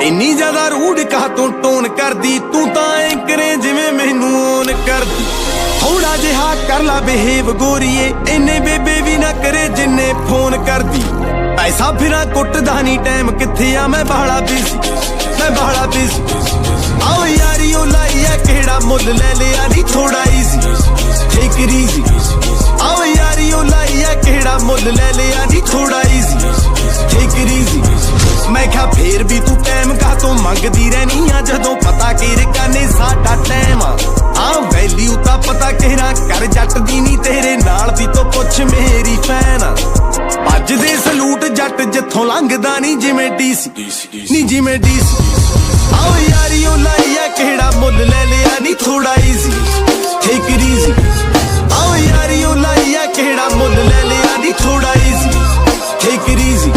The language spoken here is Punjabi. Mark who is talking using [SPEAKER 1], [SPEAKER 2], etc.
[SPEAKER 1] ਇੰਨੀ ਜ਼ਿਆਦਾ ਰੂਡ ਕਾ ਤੂੰ ਟੋਨ ਕਰਦੀ, ਤੂੰ ਤਾਂ ਐ ਕਰੇ ਜਿਵੇਂ ਮੈਨੂੰ ਓਨ ਕਰਦੀ। ਥੋੜਾ ਜਿਹਾ ਕਰ ਲਾ ਬਿਹੇਵ ਗੋਰੀਏ, ਇੰਨੇ ਬੇਬੇ ਵੀ ਨਾ ਕਰੇ ਜਿੰਨੇ ਫੋਨ ਕਰਦੀ। ਪੈਸਾ ਫਿਰਾਂ ਕੁੱਟਦਾ ਨਹੀਂ ਟਾਈਮ ਕਿੱਥੇ ਆ, ਮੈਂ ਬਾਹਲਾ ਬਿਜ਼ੀ, ਮੈਂ ਬਾਹਲਾ ਬਿਜ਼ੀ। ਆਓ ਯਾਰੀ ਉਹ ਲਾਈ ਆ ਕਿਹੜਾ ਮੁੱਲ ਲੈ ਲਿਆ ਨੀ ਥੋੜਾ ਈਜ਼ੀ, ਟੇਕ ਇਟ ਈਜ਼ੀ। ਆਓ ਯਾਰੀ ਉਹ ਲਾਈ ਆ ਕਿਹੜਾ ਮੁੱਲ ਲੈ ਲਿਆ ਨੀ ਥੋੜਾ ਈਜ਼ੀ, ਟੇਕ ਇਟ ਈਜ਼ੀ। ਮੈਂ ਕਿਹਾ ਫੇਰ ਵੀ ਤੂੰ ਟਾਈਮ ਕਾਹਤੋਂ ਮੰਗਦੀ ਰਹਿਨੀ ਆ, ਜਦੋਂ ਪਤਾ ਕਿਰਕਾ ਨੇ ਸਾਡਾ ਟਾਈਮ ਆ। ਹਾਂ ਵੈਲਿਊ ਤਾਂ ਪਤਾ ਕਿਹੜਾ ਕਰ ਜੱਟ ਦੀ ਨੀ, ਤੇਰੇ ਨਾਲ ਦੀ ਤੋਂ ਪੁੱਛ ਮੇਰੀ ਫੈਨ ਆ। ਭੱਜਦੇ ਸਲੂਟ ਜੱਟ ਜਿੱਥੋਂ ਲੰਘਦਾ ਨੀ ਜਿਵੇਂ ਡੀਸੀ, ਨੀ ਜਿਵੇਂ ਡੀਸੀ। ਆਓ ਯਾਰੀ ਉਹ ਲਾਈ ਆ ਕਿਹੜਾ ਮੁੱਲ ਲੈ ਲਿਆ ਨੀ ਥੋੜਾ ਈਜ਼ੀ, ਟੇਕ ਇਟ ਈਜ਼ੀ। ਆਓ ਯਾਰੀ ਉਹ ਲਾਈ ਆ ਕਿਹੜਾ ਮੁੱਲ ਲੈ ਲਿਆ ਨੀ ਥੋੜਾ ਈਜ਼ੀ, ਟੇਕ ਇਟ ਈਜ਼ੀ।